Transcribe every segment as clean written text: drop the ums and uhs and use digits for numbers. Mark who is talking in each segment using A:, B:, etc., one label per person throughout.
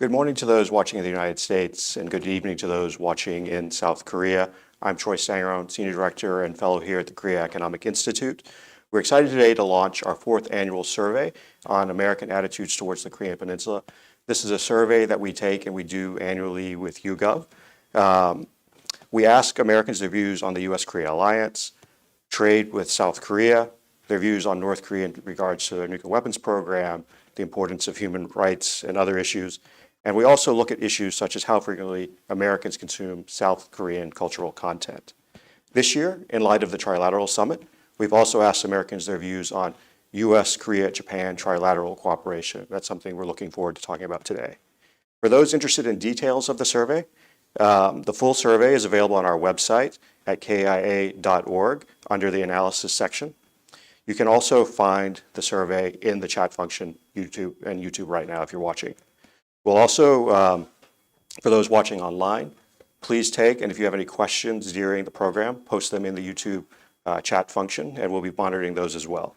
A: Good morning to those watching in the United States, and good evening to those watching in South Korea. I'm Troy Sangaron, Senior Director and Fellow here at the Korea Economic Institute. We're excited today to launch our 4th annual survey on American attitudes towards the Korean Peninsula. This is a survey that we take and we do annually with YouGov. We ask Americans their views on the U.S. Korea alliance, trade with South Korea, their views on North Korea in regards to their nuclear weapons program, the importance of human rights and other issues. And we also look at issues such as how frequently Americans consume South Korean cultural content. This year, in light of the Trilateral Summit, we've also asked Americans their views on U.S. Korea-Japan Trilateral Cooperation. That's something we're looking forward to talking about today. For those interested in details of the survey, the full survey is available on our website at KEI.org under the analysis section. You can also find the survey in the chat function YouTube right now if you're watching. We'll also, for those watching online, please take, and if you have any questions during the program, post them in the YouTube chat function, and we'll be monitoring those as well.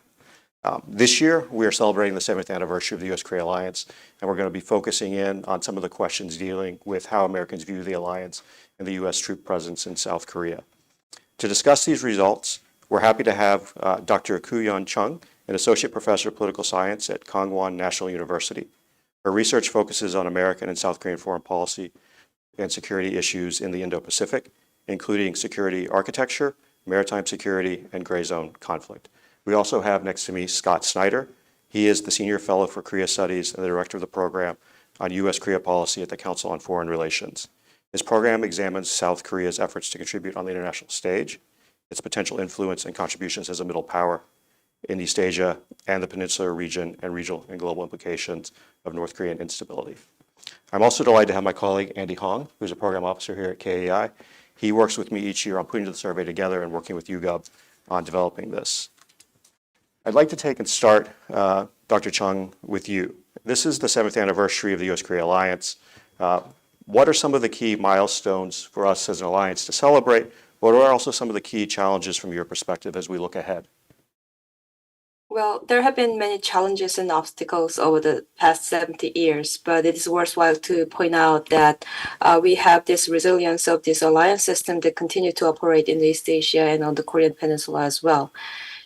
A: This year, we are celebrating the 7th anniversary of the U.S. Korea alliance, and we're going to be focusing in on some of the questions dealing with how Americans view the alliance and the U.S. troop presence in South Korea. To discuss these results, we're happy to have Dr. Koo-yeon Chung, an Associate Professor of Political Science at Kangwon National University. Her research focuses on American and South Korean foreign policy and security issues in the Indo-Pacific, including security architecture, maritime security, and gray zone conflict. We also have next to me Scott Snyder. He is the Senior Fellow for Korea Studies and the Director of the Program on U.S. Korea Policy at the Council on Foreign Relations. His program examines South Korea's efforts to contribute on the international stage, its potential influence and contributions as a middle power in East Asia and the Peninsular region, and regional and global implications of North Korean instability. I'm also delighted to have my colleague Andy Hong, who's a program officer here at KEI. He works with me each year on putting the survey together and working with YouGov on developing this. I'd like to take and start, Dr. Chung, with you. This is the 7th anniversary of the U.S. Korea alliance. What are some of the key milestones for us as an alliance to celebrate? What are also some of the key challenges from your perspective as we look ahead?
B: Well, there have been many challenges and obstacles over the past 70 years, but it is worthwhile to point out that we have this resilience of this alliance system that continue to operate in East Asia and on the Korean Peninsula as well.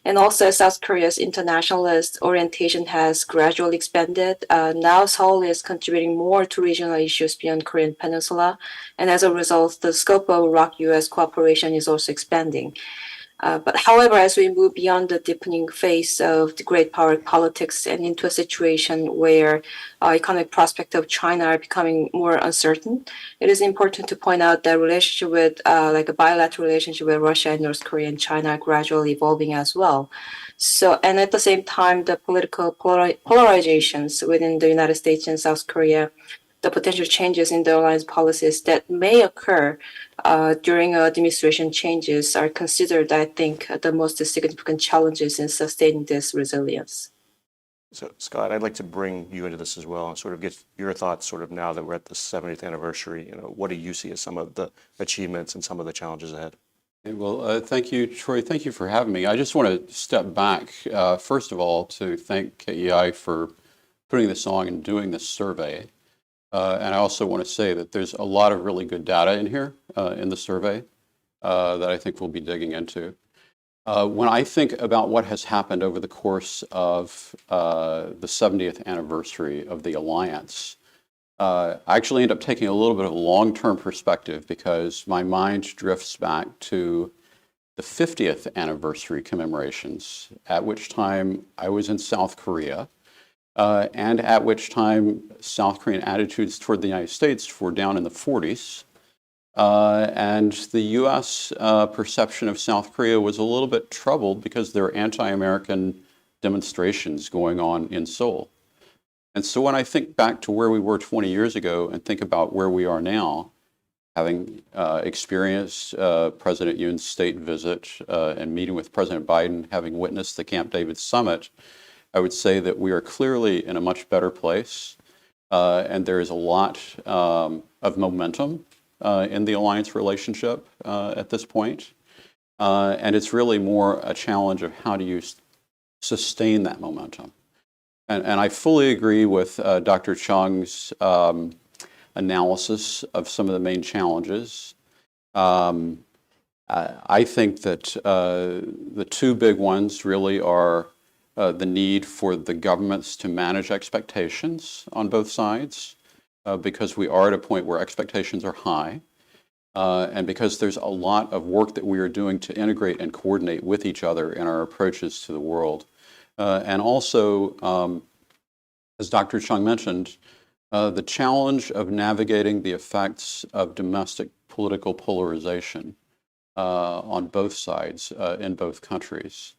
B: And also, South Korea's internationalist orientation has gradually expanded. Now Seoul is contributing more to regional issues beyond Korean Peninsula, and as a result, the scope of ROK-U.S. cooperation is also expanding. But however, as we move beyond the deepening phase of the great power politics and into a situation where economic prospects of China are becoming more uncertain, it is important to point out that relationship with, like a bilateral relationship with Russia and North Korea and China are gradually evolving as well. So, and at the same time, the political polarizations within the United States and South Korea, the potential changes in the alliance policies that may occur during administration changes are considered, I think, the most significant challenges in sustaining this resilience.
A: So, Scott, I'd like to bring you into this as well and sort of get your thoughts sort of now that we're at the 70th anniversary. What do you see as some of the achievements and some of the challenges ahead?
C: Well, thank you, Troy. Thank you for having me. I just want to step back, first of all, to thank KEI for putting this on and doing this survey. And I also want to say that there's a lot of really good data in here in the survey that I think we'll be digging into. When I think about what has happened over the course of the 70th anniversary of the alliance, I actually end up taking a little bit of a long-term perspective because my mind drifts back to the 50th anniversary commemorations, at which time I was in South Korea. And at which time South Korean attitudes toward the United States were down in the 40s. And the U.S. Perception of South Korea was a little bit troubled because there were anti-American demonstrations going on in Seoul. And so when I think back to where we were 20 years ago and think about where we are now, having experienced President Yoon's state visit and meeting with President Biden, having witnessed the Camp David summit, I would say that we are clearly in a much better place, and there is a lot of momentum in the alliance relationship at this point. And it's really more a challenge of how do you sustain that momentum. And I fully agree with Dr. Chung's analysis of some of the main challenges. I think that the two big ones really are the need for the governments to manage expectations on both sides, because we are at a point where expectations are high, and because there's a lot of work that we are doing to integrate and coordinate with each other in our approaches to the world. And also, as Dr. Chung mentioned, the challenge of navigating the effects of domestic political polarization on both sides in both countries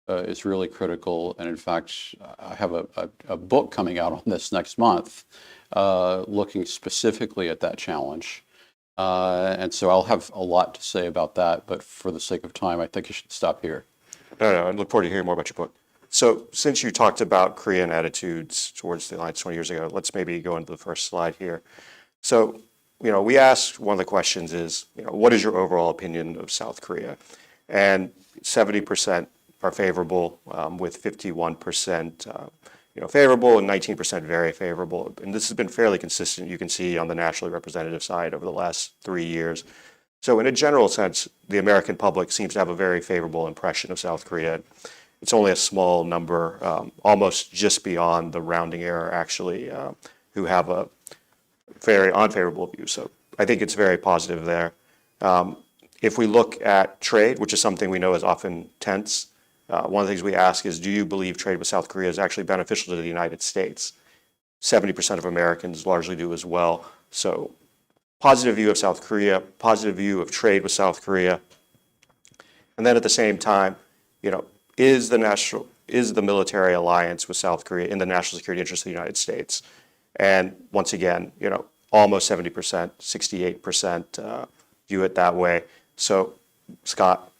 C: is really critical. And in fact, I have a book coming out on this next month looking specifically at that challenge. And so I'll have a lot to say about that, but for the sake of time, I think I should stop here.
A: No, I look forward to hearing more about your book. So since you talked about Korean attitudes towards the alliance 20 years ago, let's maybe go into the first slide here. So, we asked, one of the questions is, what is your overall opinion of South Korea? And 70% are favorable, with 51%, favorable and 19% very favorable. And this has been fairly consistent, you can see on the nationally representative side over the last 3 years. So in a general sense, the American public seems to have a very favorable impression of South Korea. It's only a small number, almost just beyond the rounding error, actually, who have a very unfavorable view. So I think it's very positive there. If we look at trade, which is something we know is often tense, one of the things we ask is, do you believe trade with South Korea is actually beneficial to the United States? 70% of Americans largely do as well. So positive view of South Korea, positive view of trade with South Korea. And then at the same time, is the military alliance with South Korea in the national security interest of the United States? And once again, almost 70%, 68% view it that way. So, Scott,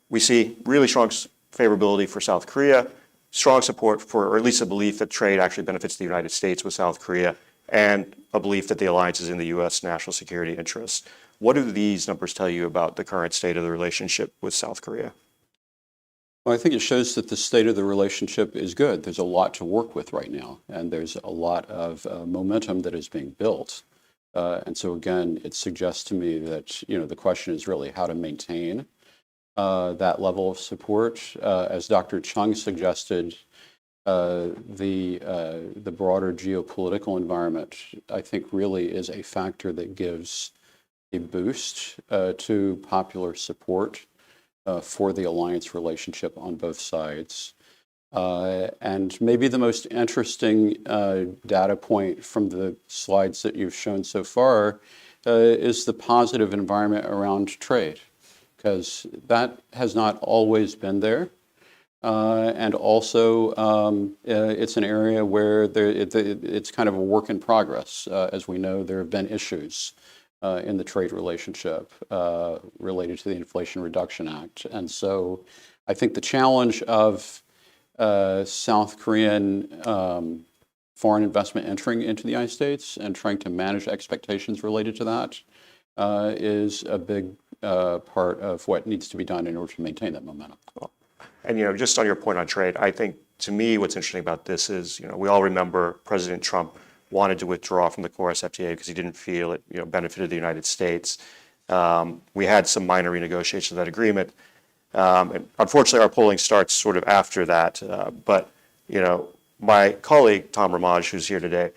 A: we see really strong favorability for South Korea, strong support for, or at least a belief that trade actually benefits the United States with South Korea, and a belief that the alliance is in the U.S. national security interests. What do these numbers tell you about the current state of the relationship with South Korea?
C: Well, I think it shows that the state of the relationship is good. There's a lot to work with right now, and there's a lot of momentum that is being built. And so again, it suggests to me that, the question is really how to maintain that level of support. As Dr. Chung suggested, the broader geopolitical environment, I think, really is a factor that gives a boost to popular support for the alliance relationship on both sides. And maybe the most interesting data point from the slides that you've shown so far is the positive environment around trade, because that has not always been there. And also, it's an area where it's kind of a work in progress. As we know, there have been issues in the trade relationship related to the Inflation Reduction Act. And so I think the challenge of South Korean foreign investment entering into the United States and trying to manage expectations related to that is a big part of what needs to be done in order to maintain that momentum.
A: And, just on your point on trade, I think, to me, what's interesting about this is, we all remember President Trump wanted to withdraw from the KORUS FTA because he didn't feel it, benefited the United States. We had some minor renegotiation of that agreement. And unfortunately, our polling starts sort of after that. But, my colleague, Tom Ramaj, who's here today,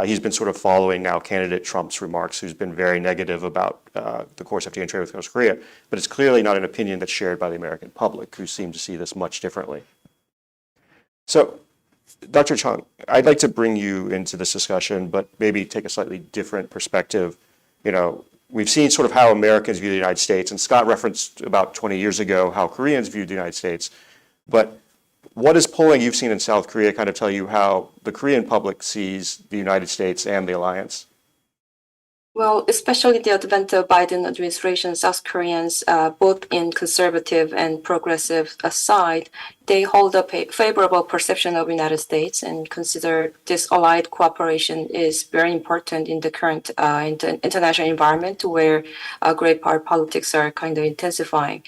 A: he's been sort of following now candidate Trump's remarks, who's been very negative about the KORUS FTA and trade with North Korea. But it's clearly not an opinion that's shared by the American public, who seem to see this much differently. So, Dr. Chung, I'd like to bring you into this discussion, but maybe take a slightly different perspective. We've seen sort of how Americans view the United States, and Scott referenced about 20 years ago how Koreans viewed the United States. But what does polling you've seen in South Korea kind of tell you how the Korean public sees the United States and the alliance?
B: Well, especially the advent of Biden administration, South Koreans, both in conservative and progressive side, they hold a favorable perception of the United States and consider this allied cooperation is very important in the current international environment where great power politics are kind of intensifying.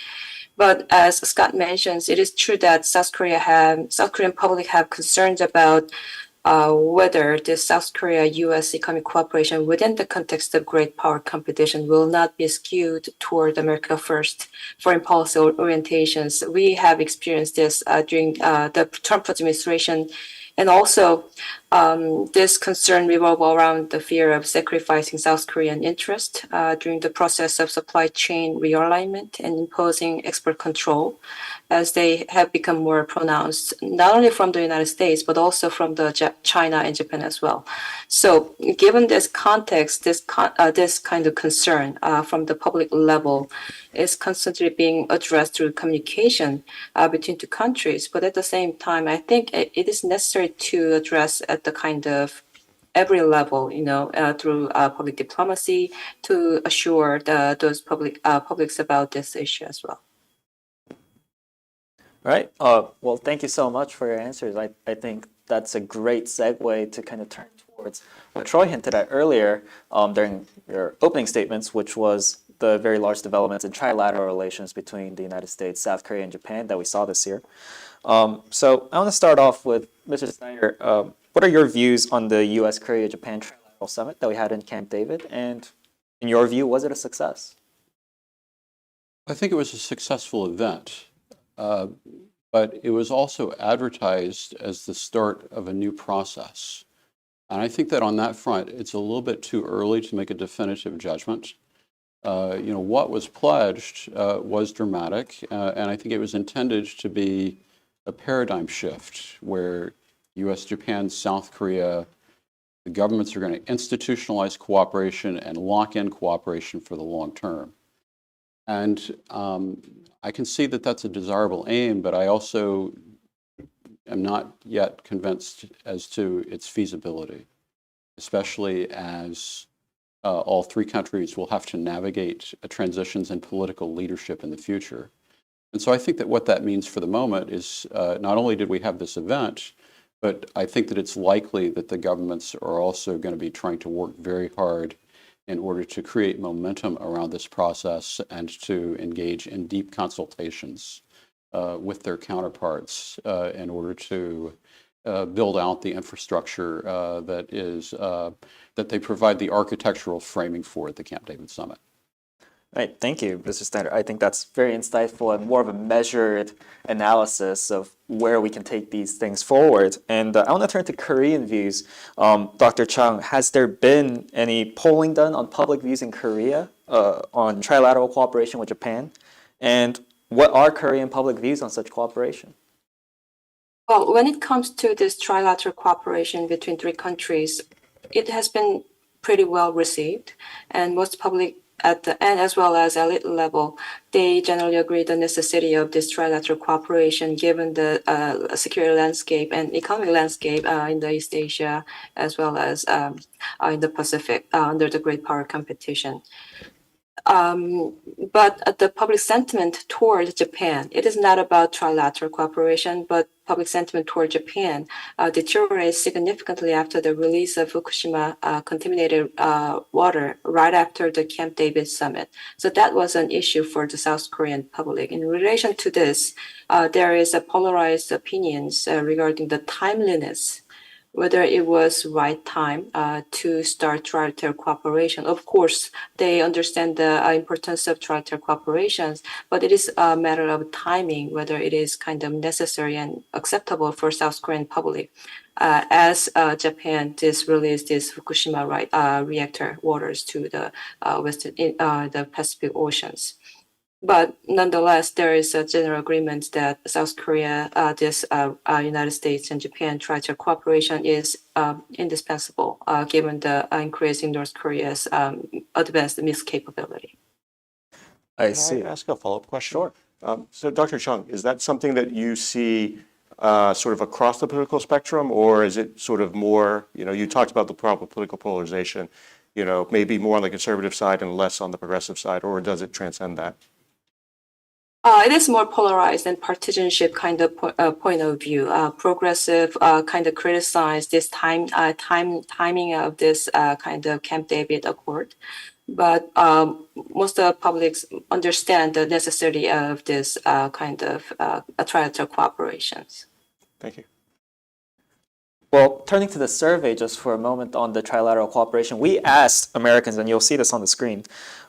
B: But as Scott mentions, it is true that South Korean public have concerns about whether the South Korea-U.S. economic cooperation within the context of great power competition will not be skewed toward America first foreign policy orientations. We have experienced this during the Trump administration. And also, this concern revolves around the fear of sacrificing South Korean interest during the process of supply chain realignment and imposing export control, as they have become more pronounced, not only from the United States, but also from China and Japan as well. So given this context, this kind of concern from the public level is constantly being addressed through communication between two countries. But at the same time, I think it is necessary to address at the kind of every level, through public diplomacy to assure those publics about this issue as well.
D: Right. Well, thank you so much for your answers. I think that's a great segue to kind of turn towards what Troy hinted at earlier during your opening statements, which was the very large developments in trilateral relations between the United States, South Korea, and Japan that we saw this year. So I want to start off with Mr. Snyder. What are your views on the U.S. Korea-Japan Trilateral Summit that we had in Camp David? And in your view, was it a success?
C: I think it was a successful event, but it was also advertised as the start of a new process. And I think that on that front, it's a little bit too early to make a definitive judgment. What was pledged was dramatic, and I think it was intended to be a paradigm shift where U.S., Japan, South Korea, the governments are going to institutionalize cooperation and lock in cooperation for the long term. And I can see that that's a desirable aim, but I also am not yet convinced as to its feasibility, especially as all three countries will have to navigate transitions in political leadership in the future. And so I think that what that means for the moment is not only did we have this event, but I think that it's likely that the governments are also going to be trying to work very hard in order to create momentum around this process and to engage in deep consultations with their counterparts in order to build out the infrastructure that they provide the architectural framing for at the Camp David Summit.
D: Right, thank you, Mr. Snyder. I think that's very insightful and more of a measured analysis of where we can take these things forward. And I want to turn to Korean views. Dr. Chung, has there been any polling done on public views in Korea on trilateral cooperation with Japan? And what are Korean public views on such cooperation?
B: Well, when it comes to this trilateral cooperation between three countries, it has been pretty well received, and most public at the end as well as elite level, they generally agree the necessity of this trilateral cooperation given the security landscape and economic landscape in the East Asia as well as in the Pacific under the great power competition. But the public sentiment toward Japan, it is not about trilateral cooperation, but public sentiment toward Japan deteriorated significantly after the release of Fukushima contaminated water right after the Camp David summit. So that was an issue for the South Korean public. In relation to this, there is a polarized opinions regarding the timeliness, whether it was right time to start trilateral cooperation. Of course, they understand the importance of trilateral cooperations, but it is a matter of timing, whether it is kind of necessary and acceptable for South Korean public. As Japan just released this Fukushima reactor waters to the the Pacific Oceans. But nonetheless, there is a general agreement that South Korea, United States, and Japan trilateral cooperation is indispensable given the increase in North Korea's advanced missile capability.
D: I see.
A: Can I ask a follow-up question?
D: Sure.
A: So, Dr. Chung, is that something that you see sort of across the political spectrum, or is it sort of more, you talked about the problem of political polarization, maybe more on the conservative side and less on the progressive side, or does it transcend that?
B: It is more polarized and partisanship kind of point of view. Progressive kind of criticize this timing of this kind of Camp David Accord, but most of the publics understand the necessity of this kind of trilateral cooperations.
A: Thank you.
D: Well, turning to the survey just for a moment on the trilateral cooperation, we asked Americans, and you'll see this on the screen,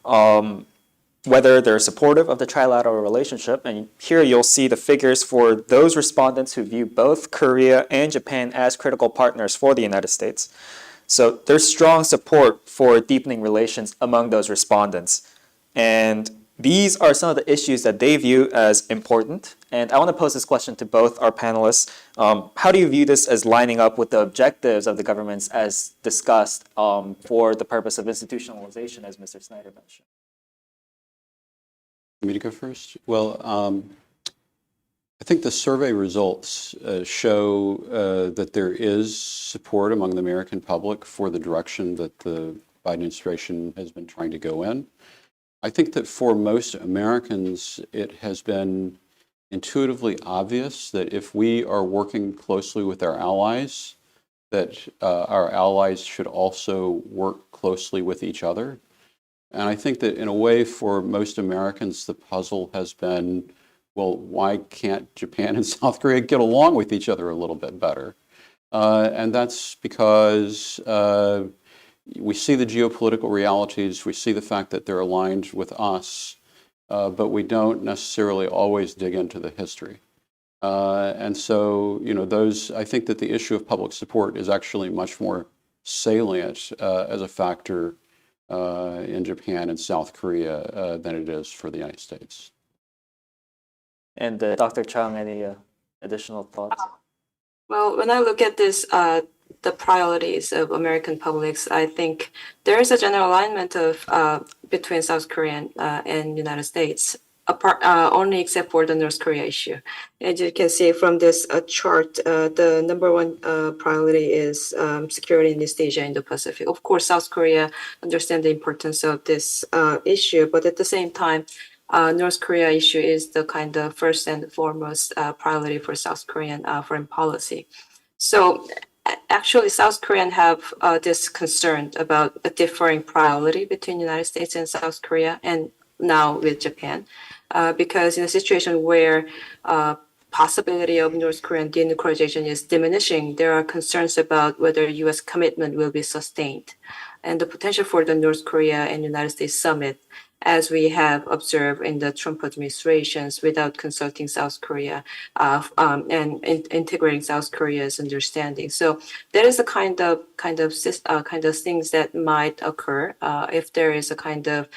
D: whether they're supportive of the trilateral relationship. And here you'll see the figures for those respondents who view both Korea and Japan as critical partners for the United States. So there's strong support for deepening relations among those respondents. And these are some of the issues that they view as important. And I want to pose this question to both our panelists. How do you view this as lining up with the objectives of the governments as discussed for the purpose of institutionalization, as Mr. Snyder mentioned?
C: Me to go first? Well, I think the survey results show that there is support among the American public for the direction that the Biden administration has been trying to go in. I think that for most Americans, it has been intuitively obvious that if we are working closely with our allies, that our allies should also work closely with each other. And I think that in a way, for most Americans, the puzzle has been, well, why can't Japan and South Korea get along with each other a little bit better? And that's because we see the geopolitical realities, we see the fact that they're aligned with us, but we don't necessarily always dig into the history. And so, I think that the issue of public support is actually much more salient as a factor in Japan and South Korea than it is for the United States.
D: And Dr. Chung, any additional thoughts?
B: Well, when I look at this, the priorities of American publics, I think there is a general alignment of between South Korea and United States, apart only except for the North Korea issue. As you can see from this chart, the number one priority is security in East Asia, Indo-Pacific. Of course, South Korea understands the importance of this issue, but at the same time, North Korea issue is the kind of first and foremost priority for South Korean foreign policy. So actually, South Koreans have this concern about a differing priority between United States and South Korea, and now with Japan, because in a situation where possibility of North Korean denuclearization is diminishing, there are concerns about whether U.S. commitment will be sustained, and the potential for the North Korea and United States summit, as we have observed in the Trump administrations, without consulting South Korea and integrating South Korea's understanding. So there is a kind of things that might occur if there is a kind of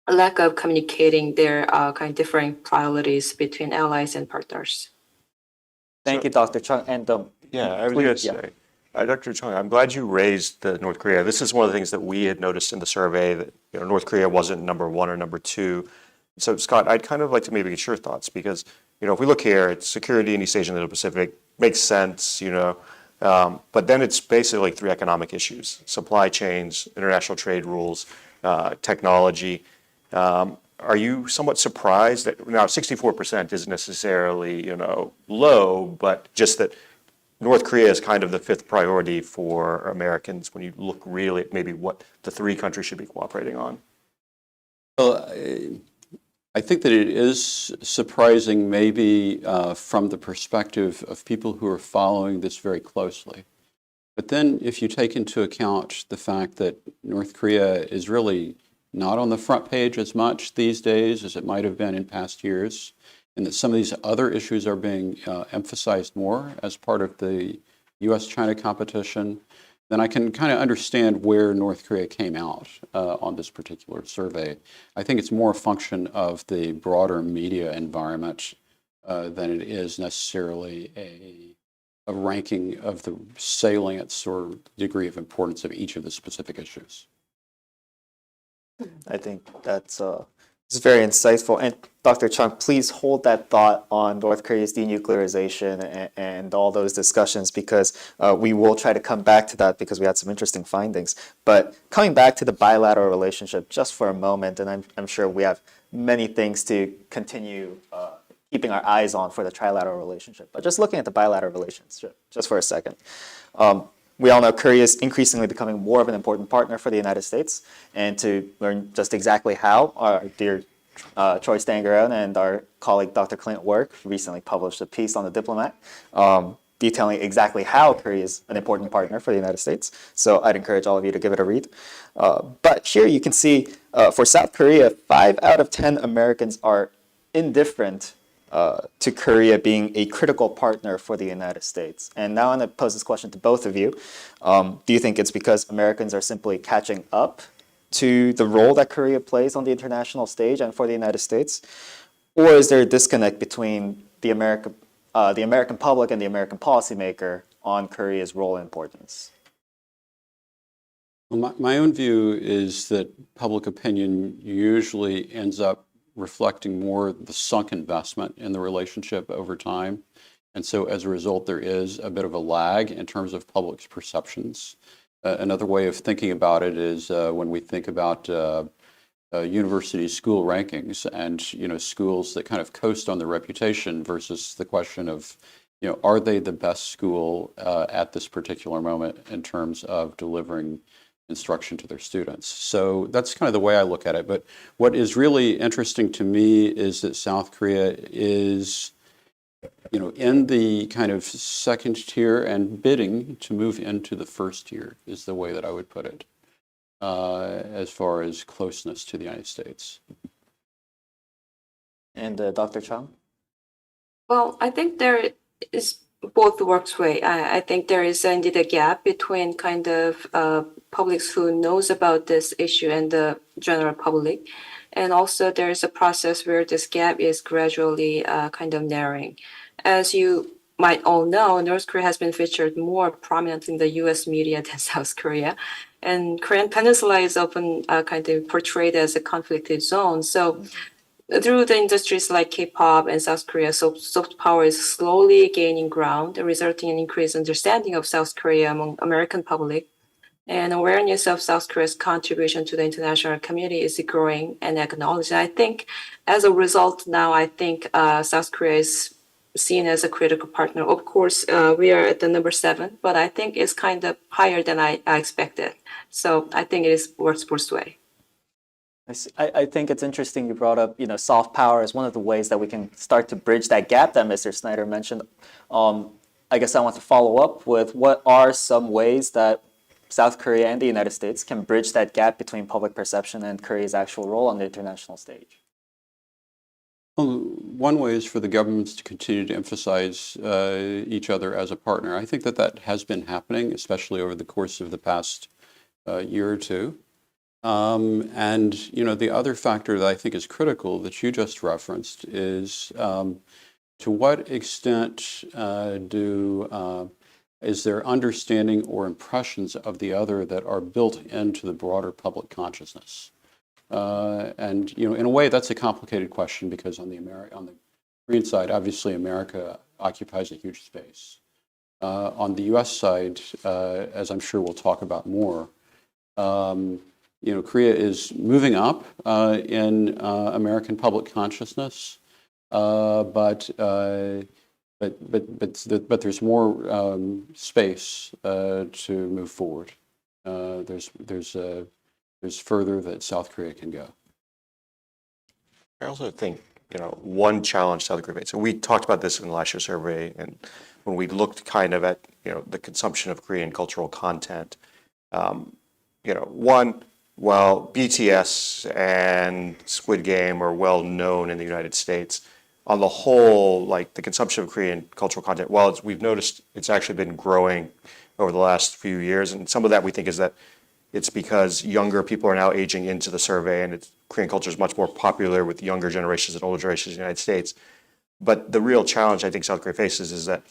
B: lack of communicating their kind of differing priorities between allies and partners.
D: Thank you, Dr. Chung. And
A: Yeah, I was going to say, Dr. Chung, I'm glad you raised the North Korea. This is one of the things that we had noticed in the survey, that North Korea wasn't number one or number two. So Scott, I'd kind of like to maybe get your thoughts, because if we look here, it's security in East Asia and the Indo-Pacific, makes sense, but then it's basically three economic issues: supply chains, international trade rules, technology. Are you somewhat surprised that now 64% isn't necessarily low, but just that North Korea is kind of the fifth priority for Americans when you look really at maybe what the three countries should be cooperating on?
C: Well, I think that it is surprising maybe from the perspective of people who are following this very closely. But then if you take into account the fact that North Korea is really not on the front page as much these days as it might have been in past years, and that some of these other issues are being emphasized more as part of the U.S.-China competition, then I can kind of understand where North Korea came out on this particular survey. I think it's more a function of the broader media environment than it is necessarily a ranking of the salience or degree of importance of each of the specific issues.
D: I think that's it's very insightful. And Dr. Chung, please hold that thought on North Korea's denuclearization and all those discussions, because we will try to come back to that, because we had some interesting findings. But coming back to the bilateral relationship just for a moment, and I'm sure we have many things to continue keeping our eyes on for the trilateral relationship. But just looking at the bilateral relationship just for a second. We all know Korea is increasingly becoming more of an important partner for the United States. And to learn just exactly how, our dear Troy Stangerone and our colleague Dr. Clint Work recently published a piece on The Diplomat. detailing exactly how Korea is an important partner for the United States. So I'd encourage all of you to give it a read. But here you can see for South Korea, 5 out of 10 Americans are indifferent to Korea being a critical partner for the United States. And now I'm going to pose this question to both of you. Do you think it's because Americans are simply catching up to the role that Korea plays on the international stage and for the United States? Or is there a disconnect between the American public and the American policymaker on Korea's role and importance?
C: Well, my own view is that public opinion usually ends up reflecting more the sunk investment in the relationship over time. And so as a result, there is a bit of a lag in terms of public's perceptions. Another way of thinking about it is when we think about university school rankings and schools that kind of coast on their reputation versus the question of are they the best school at this particular moment in terms of delivering instruction to their students. So that's kind of the way I look at it. But what is really interesting to me is that South Korea is in the kind of second tier and bidding to move into the first tier is the way that I would put it. As far as closeness to the United States.
D: And Dr. Chung?
B: Well, I think there is both works way. I think there is indeed a gap between kind of publics who knows about this issue and the general public. And also there is a process where this gap is gradually kind of narrowing. As you might all know, North Korea has been featured more prominently in the U.S. media than South Korea. And Korean Peninsula is often kind of portrayed as a conflicted zone. So through the industries like K-pop and South Korea, soft power is slowly gaining ground, resulting in increased understanding of South Korea among American public. And awareness of South Korea's contribution to the international community is growing and acknowledged. And I think as a result now, I think South Korea is seen as a critical partner. Of course, we are at the number 7, but I think it's kind of higher than I expected. So I think it works both way.
D: I think it's interesting you brought up, soft power as one of the ways that we can start to bridge that gap that Mr. Snyder mentioned. I guess I want to follow up with what are some ways that South Korea and the United States can bridge that gap between public perception and Korea's actual role on the international stage?
C: Well, one way is for the governments to continue to emphasize each other as a partner. I think that has been happening, especially over the course of the past year or two. And the other factor that I think is critical that you just referenced is to what extent is there understanding or impressions of the other that are built into the broader public consciousness? And in a way, that's a complicated question because on the Korean side, obviously America occupies a huge space. On the U.S. side, as I'm sure we'll talk about more, Korea is moving up in American public consciousness, but there's more space to move forward. There's further that South Korea can go.
A: I also think, one challenge South Korea made. So we talked about this in the last year's survey, and when we looked kind of at, the consumption of Korean cultural content, while BTS and Squid Game are well known in the United States, on the whole, like the consumption of Korean cultural content, while we've noticed it's actually been growing over the last few years, and some of that we think is that it's because younger people are now aging into the survey, and Korean culture is much more popular with younger generations and older generations in the United States. But the real challenge I think South Korea faces is that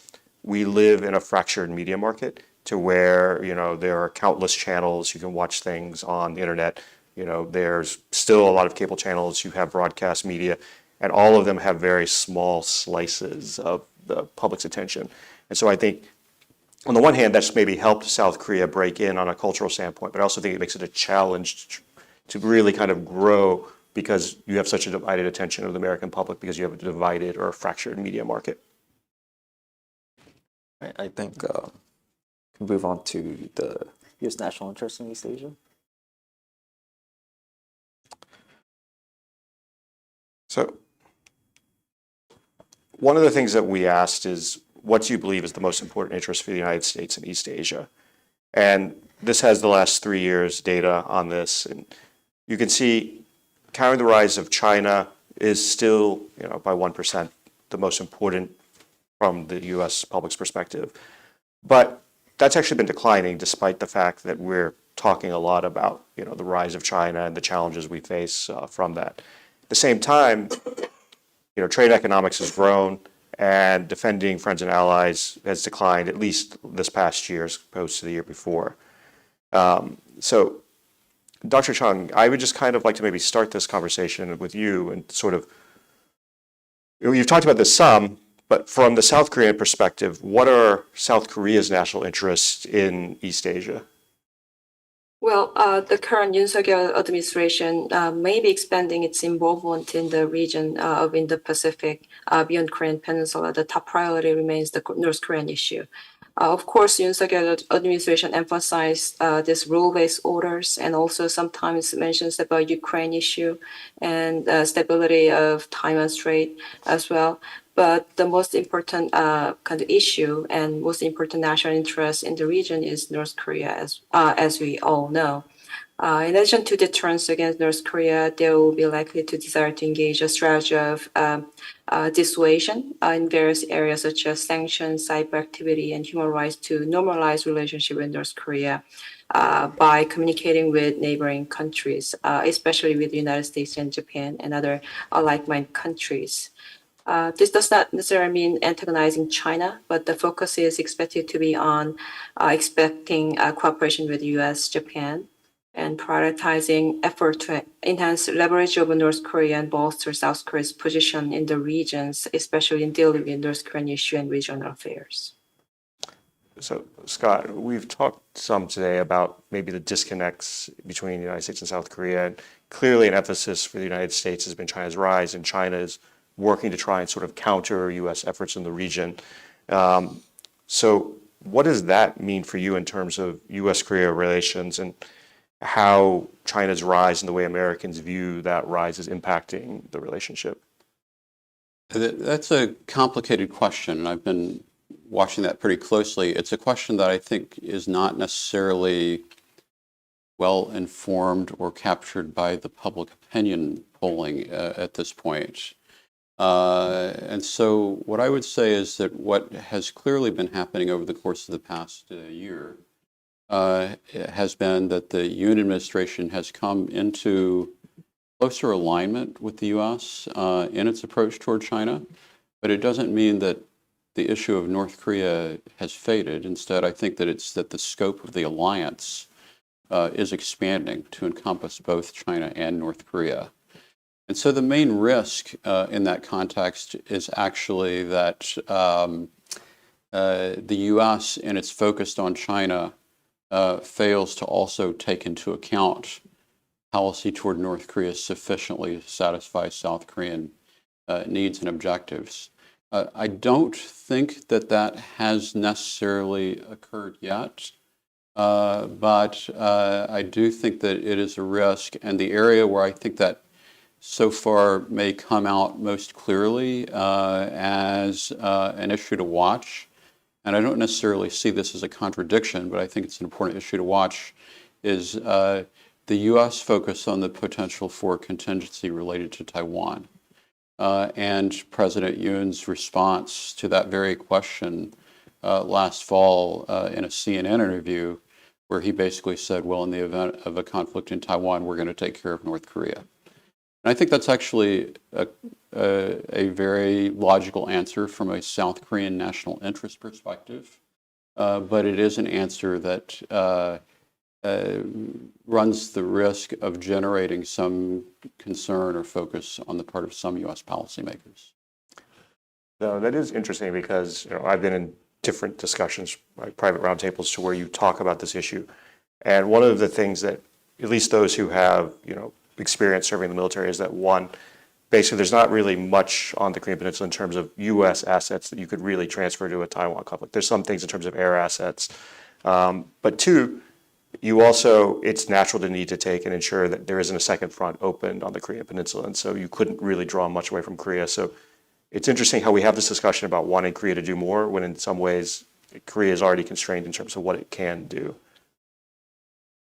A: we live in a fractured media market to where, there are countless channels. You can watch things on the internet. There's still a lot of cable channels. You have broadcast media, and all of them have very small slices of the public's attention. And so I think on the one hand, that's maybe helped South Korea break in on a cultural standpoint, but I also think it makes it a challenge to really kind of grow because you have such a divided attention of the American public because you have a divided or a fractured media market.
D: I think we can move on to the U.S. national interest in East Asia.
A: So one of the things that we asked is what do you believe is the most important interest for the United States in East Asia? And this has the last 3 years data on this. And you can see countering the rise of China is still, by 1%, the most important from the U.S. public's perspective. But that's actually been declining despite the fact that we're talking a lot about, the rise of China and the challenges we face from that. At the same time, trade economics has grown and defending friends and allies has declined, at least this past year as opposed to the year before. So, Dr. Chung, I would just kind of like to maybe start this conversation with you and sort of, you've talked about this some, but from the South Korean perspective, what are South Korea's national interests in East Asia?
B: Well, the current Yoon Suk-yeol administration may be expanding its involvement in the region of Indo-Pacific beyond Korean Peninsula. The top priority remains the North Korean issue. Of course, Yoon Suk-yeol administration emphasized this rule-based orders and also sometimes mentions about Ukraine issue and stability of Taiwan Strait as well. But the most important kind of issue and most important national interest in the region is North Korea, as we all know. In addition to deterrence against North Korea, they will be likely to desire to engage a strategy of dissuasion in various areas such as sanctions, cyber activity, and human rights to normalize relationship with North Korea by communicating with neighboring countries, especially with the United States and Japan and other like-minded countries. This does not necessarily mean antagonizing China, but the focus is expected to be on expecting cooperation with U.S., Japan, and prioritizing effort to enhance leverage over North Korea and bolster South Korea's position in the regions, especially in dealing with North Korean issue and regional affairs.
A: So, Scott, we've talked some today about maybe the disconnects between the United States and South Korea. And clearly, an emphasis for the United States has been China's rise, and China is working to try and sort of counter U.S. efforts in the region. So what does that mean for you in terms of U.S.-Korea relations and how China's rise and the way Americans view that rise is impacting the relationship?
C: That's a complicated question, and I've been watching that pretty closely. It's a question that I think is not necessarily well informed or captured by the public opinion polling at this point. And so what I would say is that what has clearly been happening over the course of the past year has been that the Yoon administration has come into closer alignment with the U.S. In its approach toward China, but it doesn't mean that the issue of North Korea has faded. Instead, I think that it's that the scope of the alliance is expanding to encompass both China and North Korea. And so the main risk in that context is actually that the U.S., in its focus on China, fails to also take into account policy toward North Korea sufficiently to satisfy South Korean needs and objectives. I don't think that that has necessarily occurred yet, but I do think that it is a risk, and the area where I think that so far may come out most clearly as an issue to watch, and I don't necessarily see this as a contradiction, but I think it's an important issue to watch, is the U.S. focus on the potential for contingency related to Taiwan. And President Yoon's response to that very question last fall in a CNN interview, where he basically said, well, in the event of a conflict in Taiwan, we're going to take care of North Korea. And I think that's actually a very logical answer from a South Korean national interest perspective, but it is an answer that runs the risk of generating some concern or focus on the part of some U.S. policymakers.
A: No, that is interesting because I've been in different discussions, like private roundtables, to where you talk about this issue, and one of the things that at least those who have experience serving in the military is that one, basically there's not really much on the Korean Peninsula in terms of U.S. assets that you could really transfer to a Taiwan conflict. There's some things in terms of air assets, but two, you also, it's natural to need to take and ensure that there isn't a second front opened on the Korean Peninsula, and so you couldn't really draw much away from Korea. So it's interesting how we have this discussion about wanting Korea to do more when in some ways Korea is already constrained in terms of what it can do.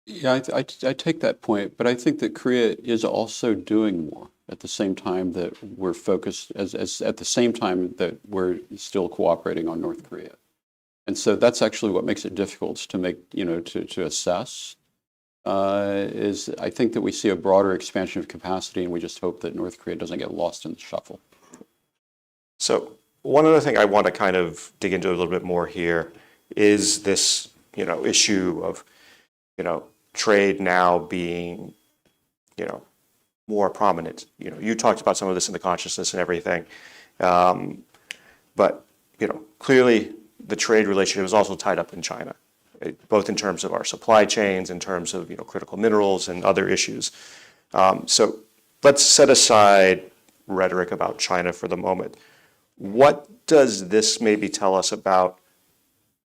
C: Yeah, I take that point, but I think that Korea is also doing more at the same time that we're focused, as at the same time that we're still cooperating on North Korea. And so that's actually what makes it difficult to make, to assess, is I think that we see a broader expansion of capacity and we just hope that North Korea doesn't get lost in the shuffle.
A: So one other thing I want to kind of dig into a little bit more here is this, issue of, trade now being, more prominent. You talked about some of this in the consciousness and everything, but clearly the trade relationship is also tied up in China, both in terms of our supply chains, in terms of critical minerals and other issues. So let's set aside rhetoric about China for the moment. What does this maybe tell us about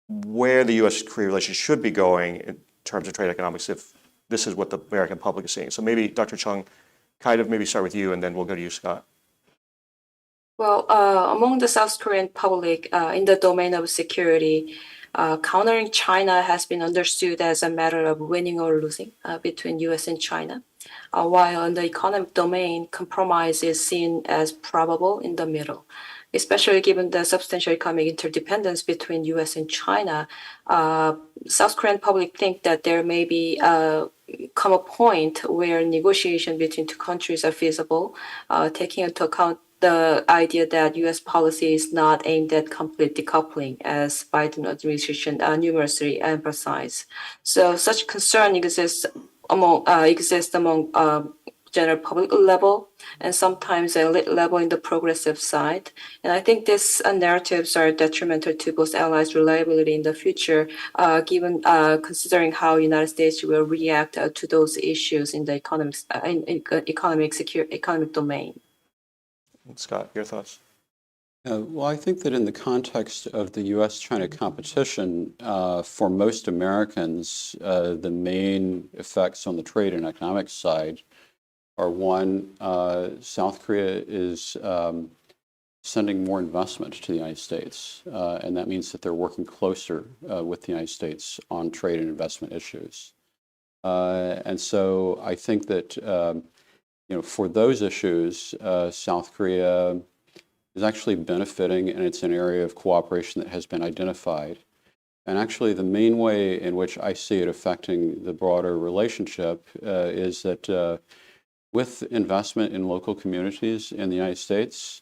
A: where the U.S.-Korea relationship should be going in terms of trade economics if this is what the American public is seeing? So maybe Dr. Chung, kind of maybe start with you and then we'll go to you, Scott.
B: Well, among the South Korean public, in the domain of security, countering China has been understood as a matter of winning or losing between U.S. and China, while in the economic domain, compromise is seen as probable in the middle. Especially given the substantial economic interdependence between U.S. and China, South Korean public think that there may be come a point where negotiation between two countries are feasible, taking into account the idea that U.S. policy is not aimed at complete decoupling, as Biden administration numerously emphasized. So such concern exists among general public level and sometimes elite level in the progressive side. And I think these narratives are detrimental to both allies' reliability in the future, given considering how United States will react to those issues in the economic domain.
A: Scott, your thoughts?
C: Well, I think that in the context of the U.S.-China competition, for most Americans, the main effects on the trade and economic side are one, South Korea is sending more investment to the United States, and that means that they're working closer with the United States on trade and investment issues. And so I think that, for those issues, South Korea is actually benefiting, and it's an area of cooperation that has been identified. And actually, the main way in which I see it affecting the broader relationship is that with investment in local communities in the United States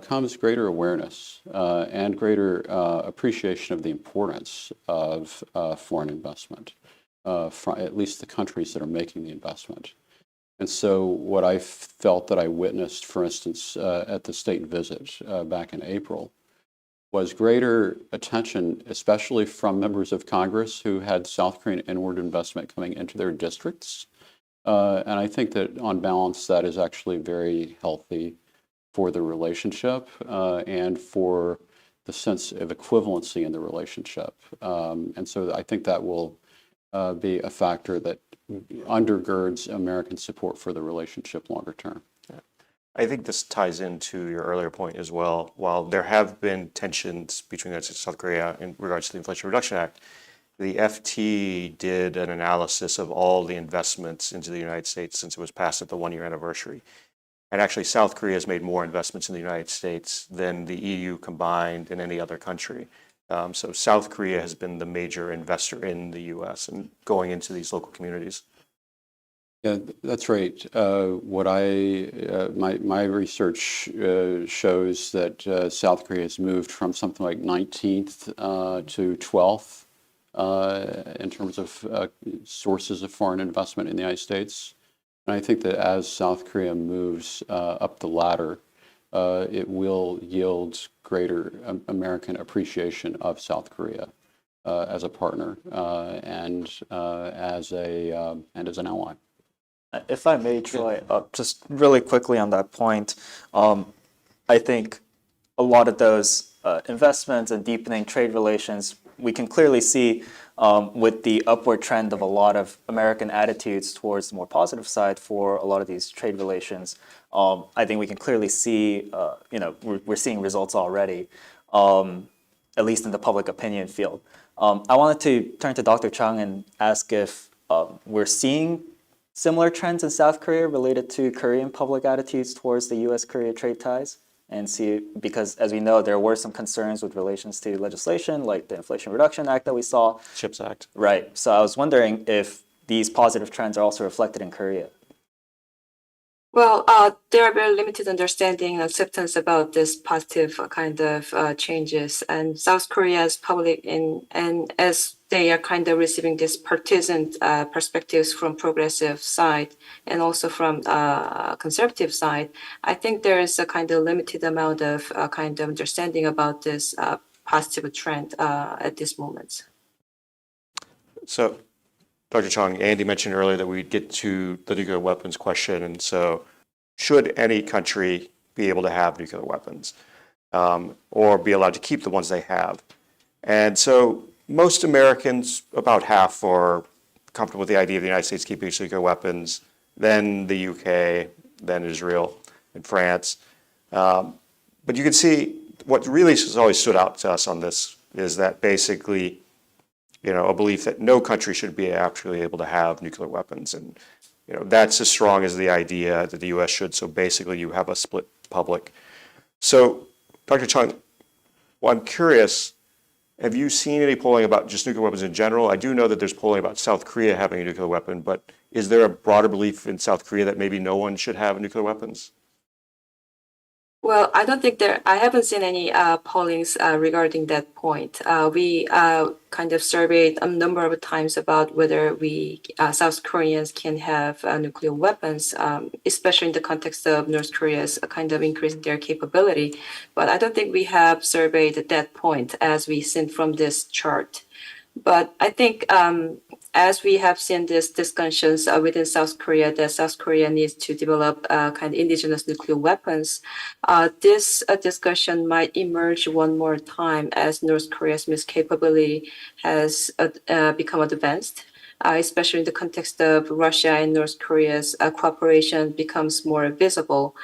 C: comes greater awareness and greater appreciation of the importance of foreign investment, from at least the countries that are making the investment. And so what I felt that I witnessed, for instance, at the state visit back in April, was greater attention, especially from members of Congress who had South Korean inward investment coming into their districts. And I think that on balance, that is actually very healthy for the relationship and for the sense of equivalency in the relationship. And so I think that will be a factor that undergirds American support for the relationship longer term.
A: I think this ties into your earlier point as well. While there have been tensions between the United States and South Korea in regards to the Inflation Reduction Act, the FT did an analysis of all the investments into the United States since it was passed at the one-year anniversary. And actually, South Korea has made more investments in the United States than the EU combined in any other country. So South Korea has been the major investor in the U.S. and going into these local communities.
C: Yeah, that's right. My research shows that South Korea has moved from something like 19th to 12th in terms of sources of foreign investment in the United States. And I think that as South Korea moves up the ladder, it will yield greater American appreciation of South Korea as a partner and as an ally.
D: If I may, Troy, just really quickly on that point, I think a lot of those investments and deepening trade relations we can clearly see with the upward trend of a lot of American attitudes towards the more positive side for a lot of these trade relations. I think we can clearly see, we're seeing results already, at least in the public opinion field. I wanted to turn to Dr. Chung and ask if we're seeing similar trends in South Korea related to Korean public attitudes towards the U.S. Korea trade ties, and see, because as we know, there were some concerns with relations to legislation like the Inflation Reduction Act that we saw.
A: CHIPS Act.
D: Right. So I was wondering if these positive trends are also reflected in Korea.
B: Well, there are very limited understanding and acceptance about this positive kind of changes, and South Korea's public and as they are kind of receiving this partisan perspectives from progressive side and also from conservative side, I think there is a kind of limited amount of kind of understanding about this positive trend at this moment.
A: So, Dr. Chung, Andy mentioned earlier that we'd get to the nuclear weapons question, and so should any country be able to have nuclear weapons or be allowed to keep the ones they have? And so most Americans, about half, are comfortable with the idea of the United States keeping nuclear weapons, then the UK, then Israel and France. But you can see what really has always stood out to us on this is that basically, a belief that no country should be actually able to have nuclear weapons. And, that's as strong as the idea that the U.S. should. So basically you have a split public. So, Dr. Chung, I'm curious, have you seen any polling about just nuclear weapons in general? I do know that there's polling about South Korea having a nuclear weapon, but is there a broader belief in South Korea that maybe no one should have nuclear weapons?
B: Well, I don't think I haven't seen any pollings regarding that point. We kind of surveyed a number of times about whether South Koreans can have nuclear weapons, especially in the context of North Korea's kind of increasing their capability. But I don't think we have surveyed at that point as we seen from this chart. But I think as we have seen these discussions within South Korea, that South Korea needs to develop kind of indigenous nuclear weapons, this discussion might emerge one more time as North Korea's capability has become advanced, especially in the context of Russia and North Korea's cooperation becomes more visible.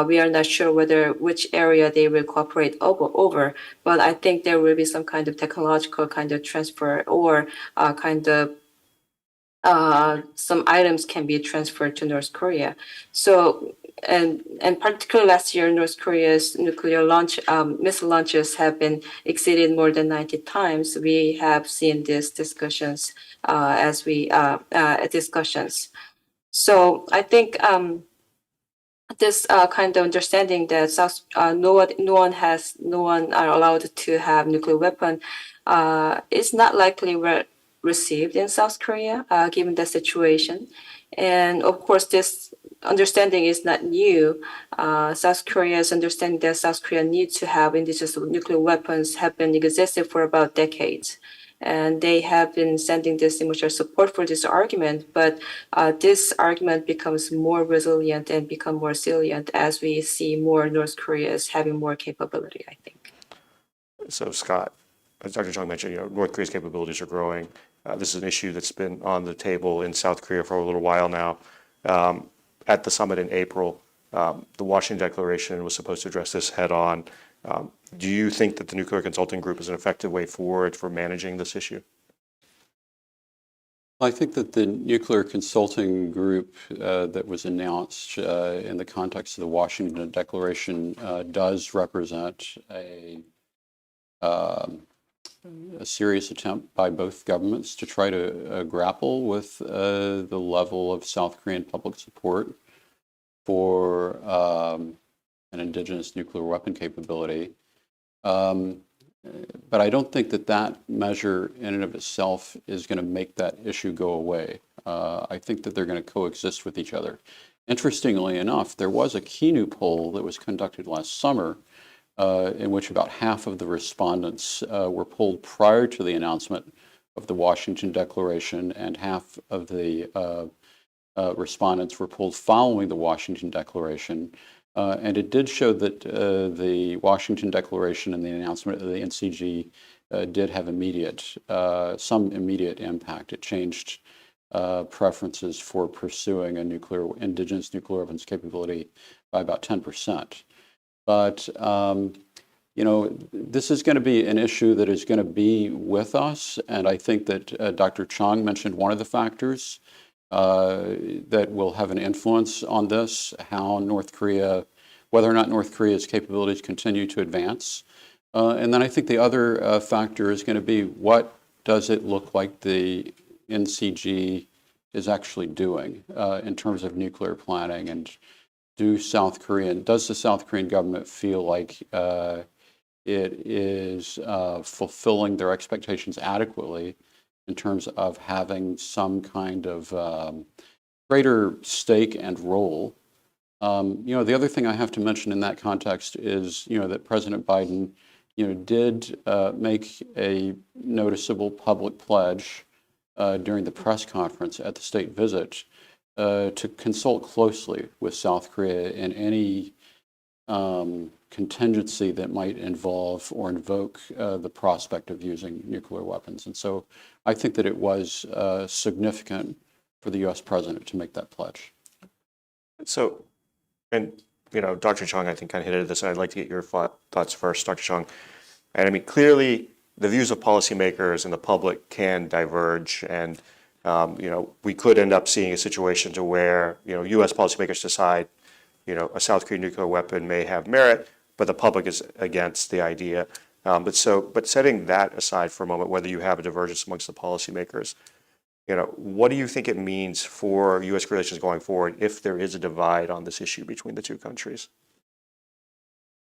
B: We are not sure which area they will cooperate over, but I think there will be some kind of technological kind of transfer or kind of some items can be transferred to North Korea. So, and particularly last year, North Korea's nuclear missile launches have been exceeded more than 90 times. We have seen these discussions discussions. So I think this kind of understanding that no one are allowed to have nuclear weapon is not likely received in South Korea, given the situation. And of course, this understanding is not new. South Korea's understanding that South Korea needs to have indigenous nuclear weapons have been existing for about decades. And they have been sending this emotional support for this argument, but this argument becomes more resilient and become more salient as we see more North Koreas having more capability, I think.
A: So, Scott, as Dr. Chung mentioned, North Korea's capabilities are growing. This is an issue that's been on the table in South Korea for a little while now. At the summit in April, the Washington Declaration was supposed to address this head on. Do you think that the Nuclear Consulting Group is an effective way forward for managing this issue?
C: I think that the Nuclear Consulting Group that was announced in the context of the Washington Declaration does represent a serious attempt by both governments to try to grapple with the level of South Korean public support for an indigenous nuclear weapon capability. But I don't think that measure in and of itself is going to make that issue go away. I think that they're going to coexist with each other. Interestingly enough, there was a KEI poll that was conducted last summer in which about half of the respondents were polled prior to the announcement of the Washington Declaration, and half of the respondents were polled following the Washington Declaration. And it did show that the Washington Declaration and the announcement of the NCG did have some immediate impact. It changed preferences for pursuing a indigenous nuclear weapons capability by about 10%. But this is going to be an issue that is going to be with us, and I think that Dr. Chung mentioned one of the factors that will have an influence on this, whether or not North Korea's capabilities continue to advance. And then I think the other factor is going to be, what does it look like the NCG is actually doing in terms of nuclear planning, and does the South Korean government feel like it is fulfilling their expectations adequately in terms of having some kind of greater stake and role. The other thing I have to mention in that context is, that President Biden, did make a noticeable public pledge during the press conference at the state visit to consult closely with South Korea in any contingency that might involve or invoke the prospect of using nuclear weapons. And so I think that it was significant for the U.S. president to make that pledge.
A: So, and Dr. Chung, I think, kind of hit at this, and I'd like to get your thoughts first, Dr. Chung. And I mean, clearly, the views of policymakers and the public can diverge, and we could end up seeing a situation to where U.S. policymakers decide a South Korean nuclear weapon may have merit, but the public is against the idea. But setting that aside for a moment, whether you have a divergence amongst the policymakers, what do you think it means for U.S. relations going forward if there is a divide on this issue between the two countries?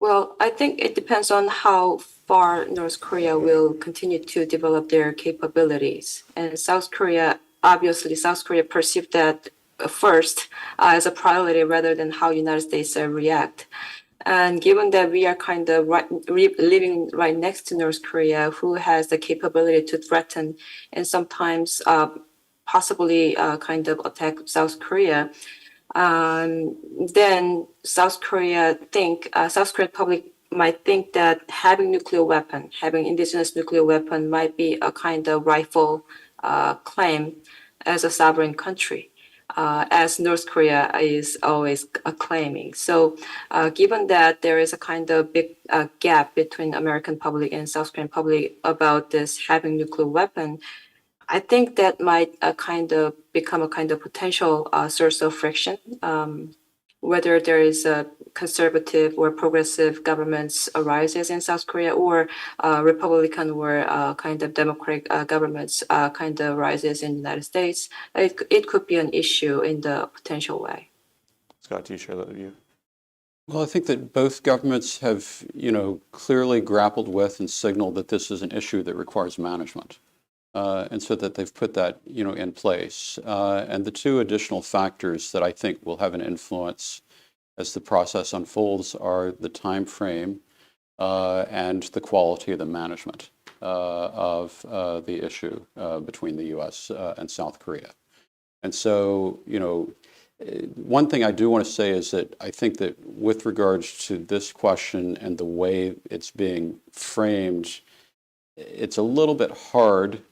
B: Well, I think it depends on how far North Korea will continue to develop their capabilities. And South Korea perceived that first as a priority rather than how United States react. And given that we are kind of living right next to North Korea, who has the capability to threaten and sometimes possibly kind of attack South Korea, then South Korean public might think that having indigenous nuclear weapon might be a kind of rightful claim as a sovereign country, as North Korea is always claiming. So given that there is a kind of big gap between American public and South Korean public about this having nuclear weapon, I think that might kind of become a kind of potential source of friction, whether there is a conservative or progressive governments arises in South Korea, or Republican or kind of Democratic governments kind of rises in the United States. It could be an issue in the potential way.
A: Scott, do you share that view?
C: Well, I think that both governments have, clearly grappled with and signaled that this is an issue that requires management. And so that they've put that, in place. And the two additional factors that I think will have an influence as the process unfolds are the time frame and the quality of the management of the issue between the U.S. And South Korea. And so, one thing I do want to say is that I think that with regards to this question and the way it's being framed, it's a little bit hard,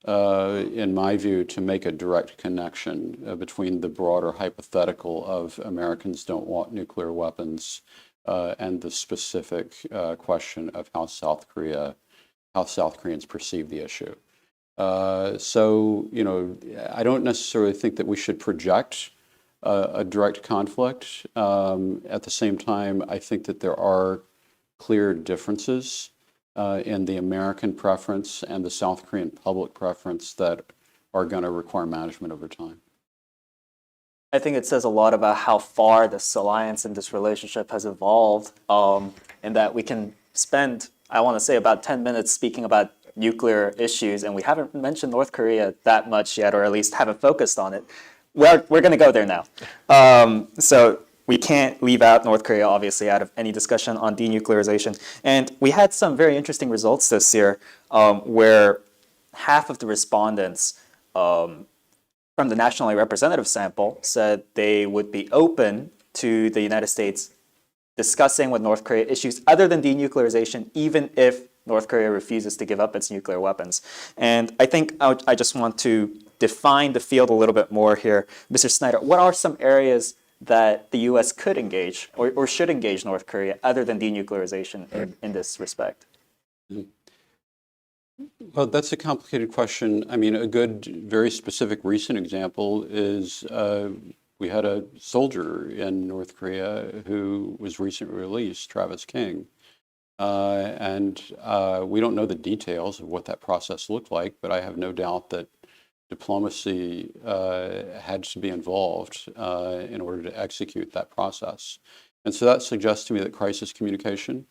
C: in my view, to make a direct connection between the broader hypothetical of Americans don't want nuclear weapons and the specific question of how South Koreans perceive the issue. So, I don't necessarily think that we should project a direct conflict. At the same time, I think that there are clear differences in the American preference and the South Korean public preference that are going to require management over time.
D: I think it says a lot about how far this alliance and this relationship has evolved, and that we can spend, I want to say, about 10 minutes speaking about nuclear issues, and we haven't mentioned North Korea that much yet, or at least haven't focused on it. We're going to go there now. So we can't leave out North Korea, obviously, out of any discussion on denuclearization. And we had some very interesting results this year, where half of the respondents from the nationally representative sample said they would be open to the United States discussing with North Korea issues other than denuclearization, even if North Korea refuses to give up its nuclear weapons. And I think I just want to define the field a little bit more here. Mr. Snyder, what are some areas that the U.S. could engage or should engage North Korea other than denuclearization in this respect?
C: Well, that's a complicated question. I mean, a good, very specific recent example is we had a soldier in North Korea who was recently released, Travis King. And we don't know the details of what that process looked like, but I have no doubt that diplomacy had to be involved in order to execute that process. And so that suggests to me that crisis communication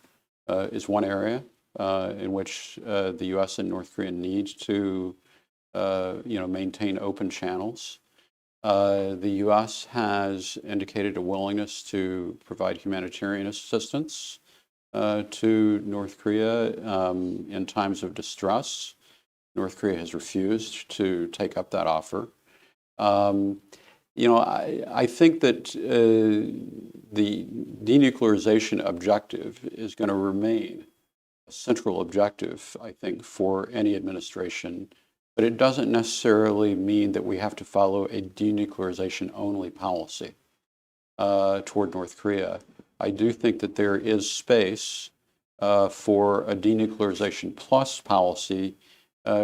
C: is one area in which the U.S. and North Korea need to, maintain open channels. The U.S. has indicated a willingness to provide humanitarian assistance to North Korea in times of distress. North Korea has refused to take up that offer. I think that the denuclearization objective is going to remain a central objective, I think, for any administration, but it doesn't necessarily mean that we have to follow a denuclearization-only policy toward North Korea. I do think that there is space for a denuclearization plus policy,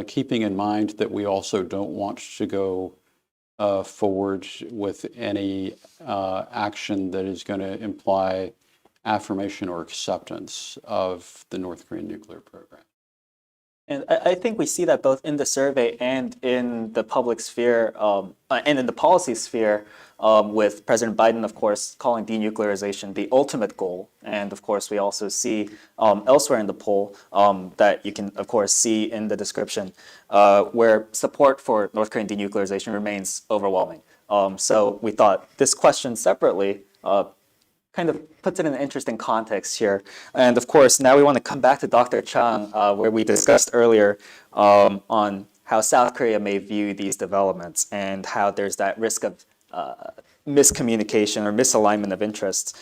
C: keeping in mind that we also don't want to go forward with any action that is going to imply affirmation or acceptance of the North Korean nuclear program.
D: And I think we see that both in the survey and in the public sphere and in the policy sphere, with President Biden, of course, calling denuclearization the ultimate goal. And of course, we also see elsewhere in the poll that you can, of course, see in the description where support for North Korean denuclearization remains overwhelming. So we thought this question separately kind of puts it in an interesting context here. And of course, now we want to come back to Dr. Chung, where we discussed earlier on how South Korea may view these developments and how there's that risk of miscommunication or misalignment of interests.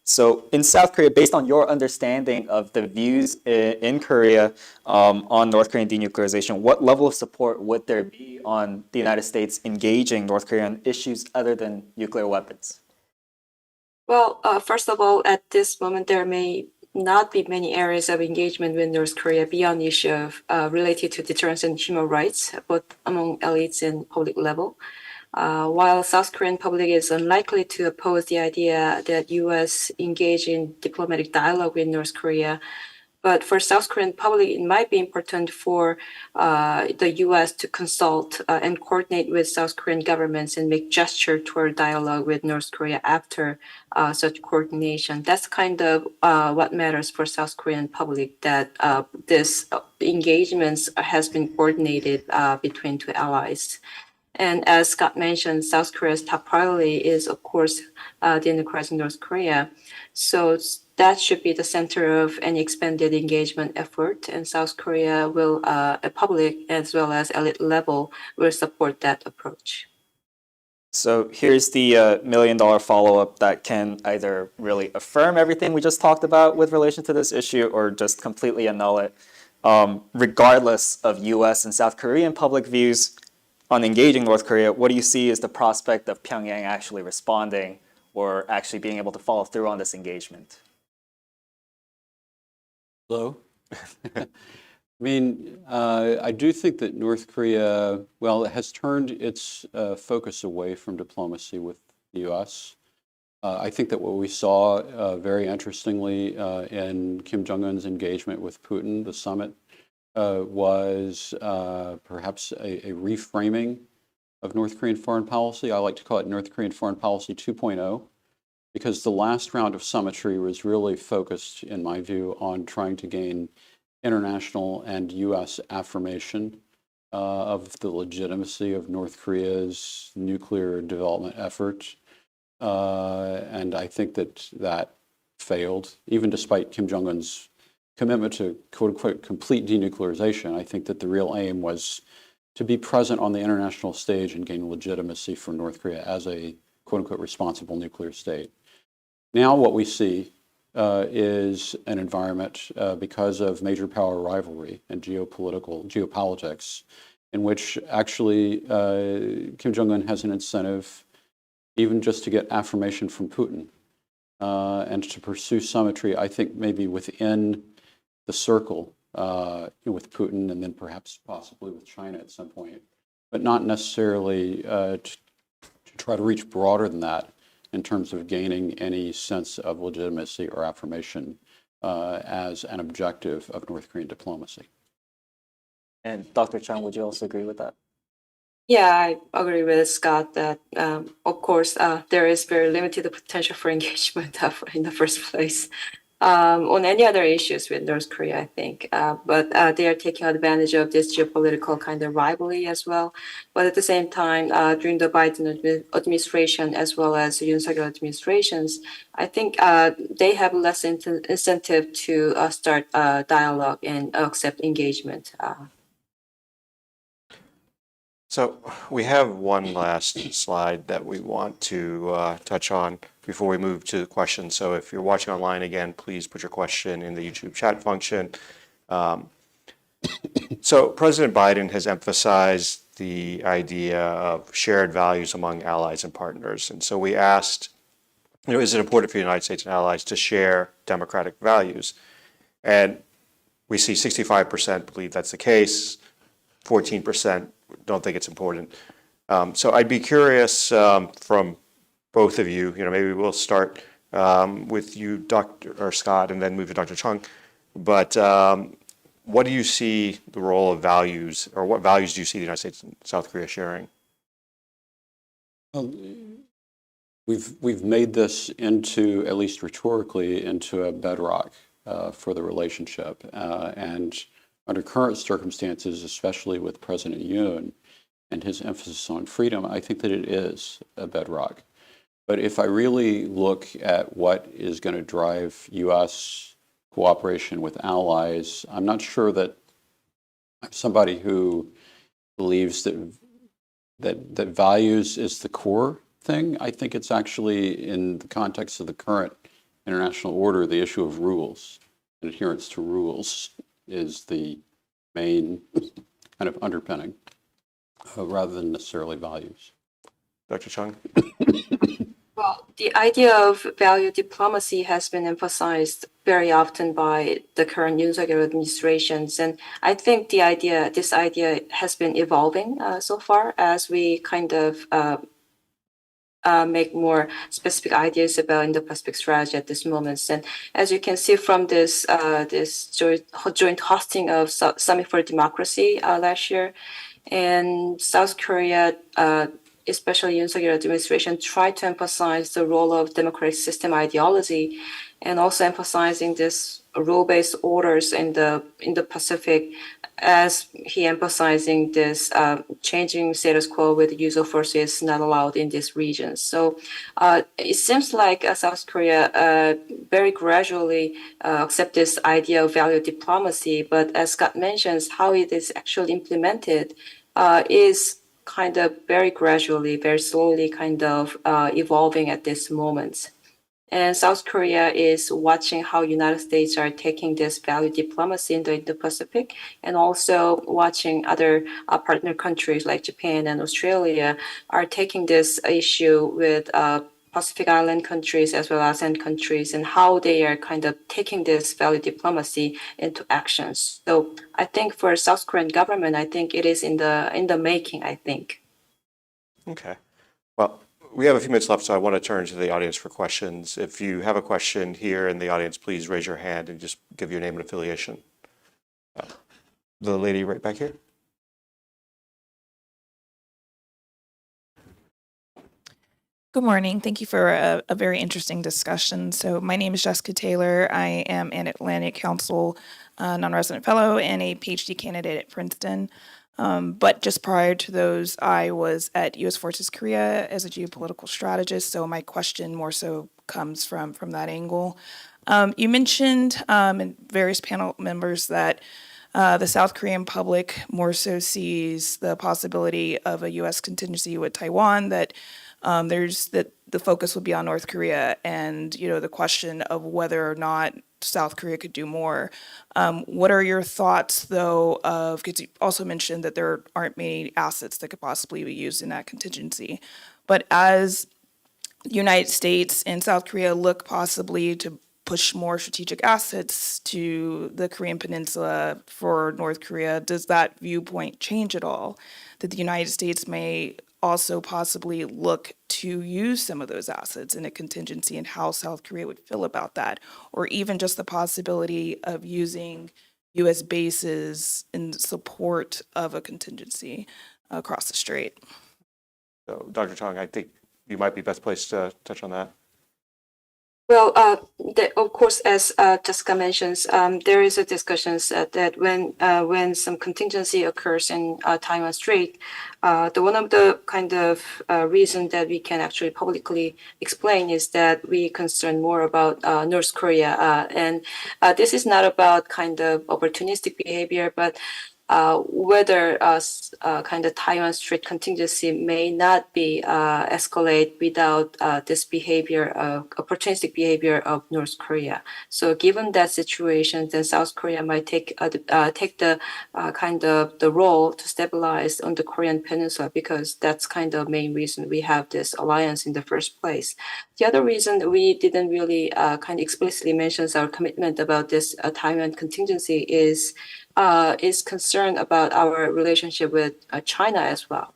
D: So in South Korea, based on your understanding of the views in Korea on North Korean denuclearization, what level of support would there be on the United States engaging North Korea on issues other than nuclear weapons?
B: Well, first of all, at this moment, there may not be many areas of engagement with North Korea beyond the issue of related to deterrence and human rights, both among elites and public level. While South Korean public is unlikely to oppose the idea that U.S. engage in diplomatic dialogue with North Korea, but for South Korean public, it might be important for the U.S. to consult and coordinate with South Korean governments and make gesture toward dialogue with North Korea after such coordination. That's kind of what matters for South Korean public, that this engagements has been coordinated between two allies. And as Scott mentioned, South Korea's top priority is, of course, denuclearizing North Korea. So that should be the center of any expanded engagement effort. And South Korea will, at public as well as elite level, will support that approach.
D: So here's the million-dollar follow-up that can either really affirm everything we just talked about with relation to this issue or just completely annul it. Regardless of U.S. and South Korean public views on engaging North Korea, what do you see as the prospect of Pyongyang actually responding or actually being able to follow through on this engagement?
C: Hello? I do think that North Korea, it has turned its focus away from diplomacy with the U.S. I think that what we saw very interestingly in Kim Jong-un's engagement with Putin, the summit, was perhaps a reframing of North Korean foreign policy. I like to call it North Korean foreign policy 2.0, because the last round of summitry was really focused, in my view, on trying to gain international and U.S. affirmation of the legitimacy of North Korea's nuclear development effort. And I think that failed, even despite Kim Jong-un's commitment to quote-unquote complete denuclearization. I think that the real aim was to be present on the international stage and gain legitimacy for North Korea as a quote-unquote responsible nuclear state. Now what we see is an environment because of major power rivalry and geopolitics, in which actually Kim Jong-un has an incentive even just to get affirmation from Putin and to pursue symmetry, I think maybe within the circle with Putin and then perhaps possibly with China at some point, but not necessarily to try to reach broader than that in terms of gaining any sense of legitimacy or affirmation as an objective of North Korean diplomacy.
D: And Dr. Chang, would you also agree with that?
B: Yeah, I agree with Scott that, of course, there is very limited potential for engagement in the first place on any other issues with North Korea, I think. But they are taking advantage of this geopolitical kind of rivalry as well. But at the same time, during the Biden administration as well as Yoon Suk-yeol administrations, I think they have less incentive to start dialogue and accept engagement.
A: So we have one last slide that we want to touch on before we move to the questions. So if you're watching online again, please put your question in the YouTube chat function. So President Biden has emphasized the idea of shared values among allies and partners. And so we asked, is it important for the United States and allies to share democratic values? And we see 65% believe that's the case, 14% don't think it's important. So I'd be curious from both of you, maybe we'll start with you, Dr. or Scott, and then move to Dr. Chung. But what do you see the role of values, or what values do you see the United States and South Korea sharing?
C: Well, we've made this into, at least rhetorically, into a bedrock for the relationship. And under current circumstances, especially with President Yoon and his emphasis on freedom, I think that it is a bedrock. But if I really look at what is going to drive U.S. cooperation with allies, I'm not sure that I'm somebody who believes that values is the core thing. I think it's actually, in the context of the current international order, the issue of rules and adherence to rules is the main kind of underpinning rather than necessarily values.
A: Dr. Chung?
B: Well, the idea of value diplomacy has been emphasized very often by the current Yoon Suk-yeol administrations, and I think this idea has been evolving so far as we kind of make more specific ideas about Indo-Pacific strategy at this moment. And as you can see from this joint hosting of Summit for Democracy last year, and South Korea, especially Yoon Suk-yeol administration, tried to emphasize the role of democratic system ideology, and also emphasizing this rule-based orders in the Pacific, as he emphasizing this changing status quo with the use of force is not allowed in this region. So it seems like South Korea very gradually accept this idea of value diplomacy, but as Scott mentions, how it is actually implemented is kind of very gradually, very slowly kind of evolving at this moment. And South Korea is watching how United States are taking this value diplomacy in the Indo-Pacific, and also watching other partner countries like Japan and Australia are taking this issue with Pacific Island countries as well as ASEAN countries, and how they are kind of taking this value diplomacy into actions. So I think for South Korean government, I think it is in the making, I think.
A: Okay. Well, we have a few minutes left, so I want to turn to the audience for questions. If you have a question here in the audience, please raise your hand and just give your name and affiliation. The lady right back here.
E: Good morning. Thank you for a very interesting discussion. So my name is Jessica Taylor. I am an Atlantic Council non-resident fellow and a PhD candidate at Princeton. But just prior to those, I was at U.S. Korea as a geopolitical strategist. So my question more so comes from that angle. You mentioned, and various panel members, that the South Korean public more so sees the possibility of a U.S. contingency with Taiwan that There's that the focus would be on North Korea and, the question of whether or not South Korea could do more. What are your thoughts, though, because you also mentioned that there aren't many assets that could possibly be used in that contingency. But as the United States and South Korea look possibly to push more strategic assets to the Korean Peninsula for North Korea, does that viewpoint change at all? That the United States may also possibly look to use some of those assets in a contingency, and how South Korea would feel about that, or even just the possibility of using U.S. bases in support of a contingency across the strait.
A: So, Dr. Chung, I think you might be best placed to touch on that.
B: Well, of course, as Jessica mentions, there is a discussion that when some contingency occurs in Taiwan Strait, the one of the kind of reason that we can actually publicly explain is that we concern more about North Korea, and this is not about kind of opportunistic behavior, but whether kind of Taiwan Strait contingency may not be escalate without this behavior, opportunistic behavior of North Korea. So given that situation, then South Korea might take the kind of the role to stabilize on the Korean Peninsula, because that's kind of main reason we have this alliance in the first place. The other reason we didn't really kind of explicitly mention our commitment about this Taiwan contingency is concerned about our relationship with China as well.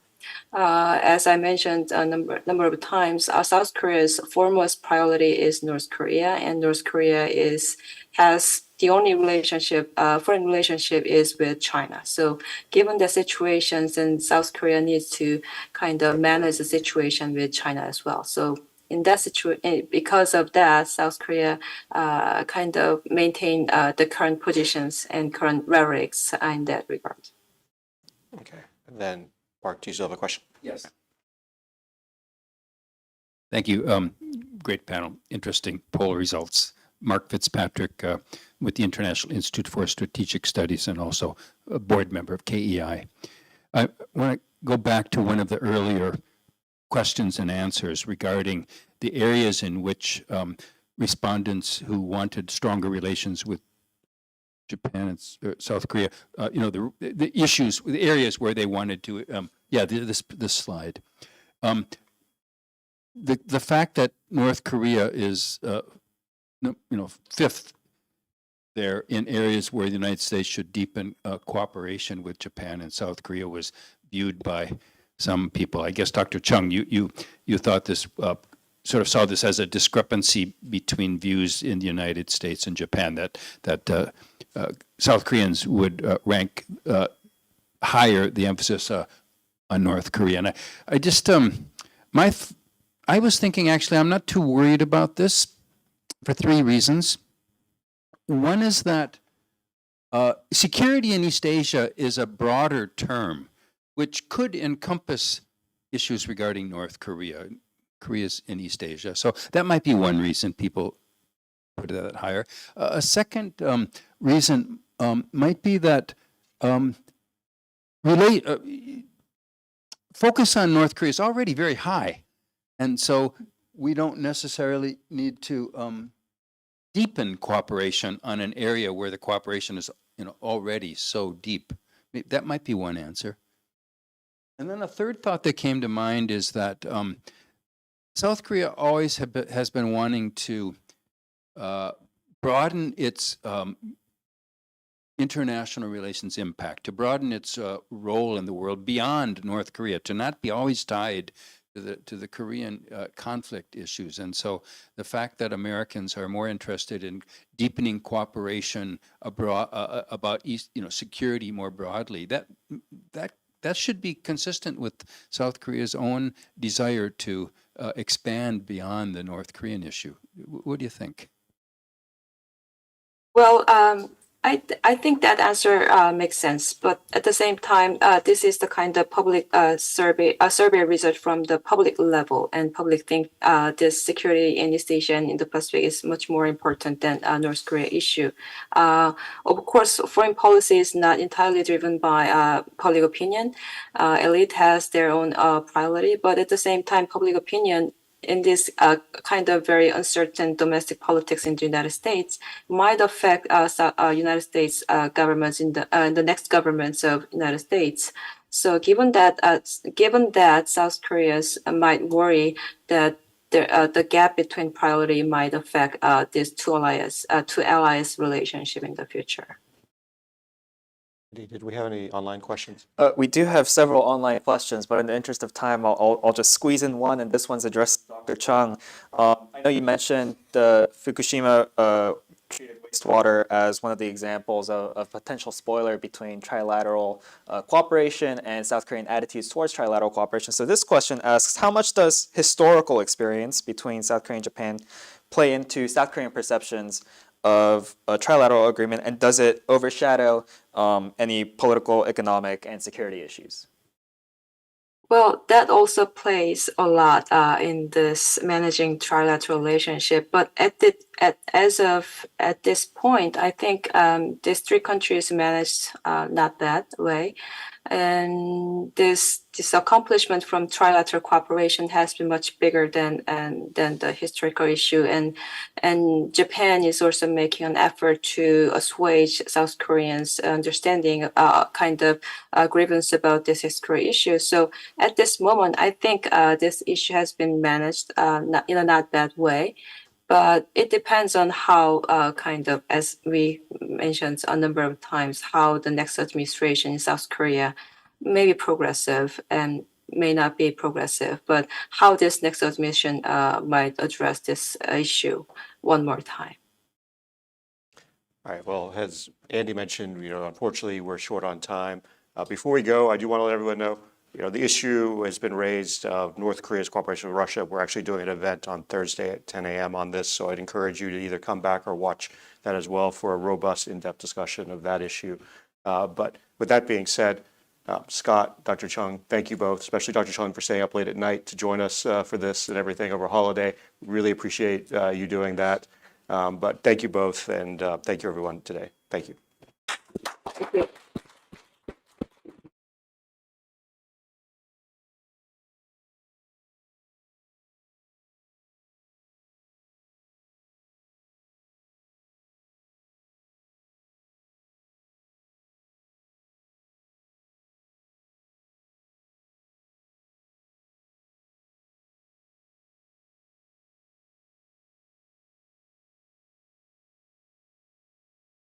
B: As I mentioned a number of times, South Korea's foremost priority is North Korea, and North Korea has the only foreign relationship is with China. So given the situations, then South Korea needs to kind of manage the situation with China as well. So in that situation, because of that, South Korea kind of maintain the current positions and current rhetorics in that regard.
A: Okay. And then, Mark, do you still have a question?
F: Yes. Thank you. Great panel. Interesting poll results. Mark Fitzpatrick with the International Institute for Strategic Studies and also a board member of KEI. I want to go back to one of the earlier questions and answers regarding the areas in which respondents who wanted stronger relations with Japan and South Korea, the issues, the areas where they wanted to, this slide. The fact that North Korea is, fifth there in areas where the United States should deepen cooperation with Japan and South Korea was viewed by some people. I guess, Dr. Chung, you thought this, sort of saw this as a discrepancy between views in the United States and Japan, that South Koreans would rank higher the emphasis on North Korea. And I just, I was thinking, actually, I'm not too worried about this for three reasons. One is that security in East Asia is a broader term, which could encompass issues regarding North Korea. Korea's in East Asia. So that might be one reason people put that higher. A second reason might be that focus on North Korea is already very high. And so we don't necessarily need to deepen cooperation on an area where the cooperation is already so deep. That might be one answer. And then a third thought that came to mind is that South Korea always has been wanting to broaden its international relations impact, to broaden its role in the world beyond North Korea, to not be always tied to the Korean conflict issues. And so the fact that Americans are more interested in deepening cooperation abroad, about security more broadly, that should be consistent with South Korea's own desire to expand beyond the North Korean issue. What do you think?
B: Well, I think that answer makes sense, but at the same time, this is the kind of public survey research from the public level, and public think this security in East Asia and Indo-Pacific is much more important than North Korea issue. Of course, foreign policy is not entirely driven by public opinion. Elite has their own priority, but at the same time, public opinion in this kind of very uncertain domestic politics in the United States might affect United States governments in the next governments of United States. So given that South Korea's might worry that the gap between priority might affect these two allies relationship in the future.
A: Did we have any online questions?
D: We do have several online questions, but in the interest of time, I'll just squeeze in one, and this one's addressed to Dr. Chung. I know you mentioned the Fukushima treated wastewater as one of the examples of potential spoiler between trilateral cooperation and South Korean attitudes towards trilateral cooperation. So this question asks, how much does historical experience between South Korea and Japan play into South Korean perceptions of a trilateral agreement, and does it overshadow any political, economic, and security issues?
B: Well, that also plays a lot in this managing trilateral relationship. But at this point, I think these three countries managed not that way, and this accomplishment from trilateral cooperation has been much bigger than the historical issue, and Japan is also making an effort to assuage South Koreans' understanding kind of grievance about this historical issue. So at this moment, I think this issue has been managed in a not bad way. But it depends on how, kind of, as we mentioned a number of times, how the next administration in South Korea may be progressive and may not be progressive, but how this next administration might address this issue one more time.
A: All right, well, as Andy mentioned, unfortunately, we're short on time. Before we go, I do want to let everyone know, the issue has been raised of North Korea's cooperation with Russia. We're actually doing an event on Thursday at 10 a.m. on this, so I'd encourage you to either come back or watch that as well for a robust, in-depth discussion of that issue. But with that being said, Scott, Dr. Chung, thank you both, especially Dr. Chung for staying up late at night to join us for this and everything over holiday. Really appreciate you doing that. But thank you both, and thank you everyone today. Thank you.
B: Thank you.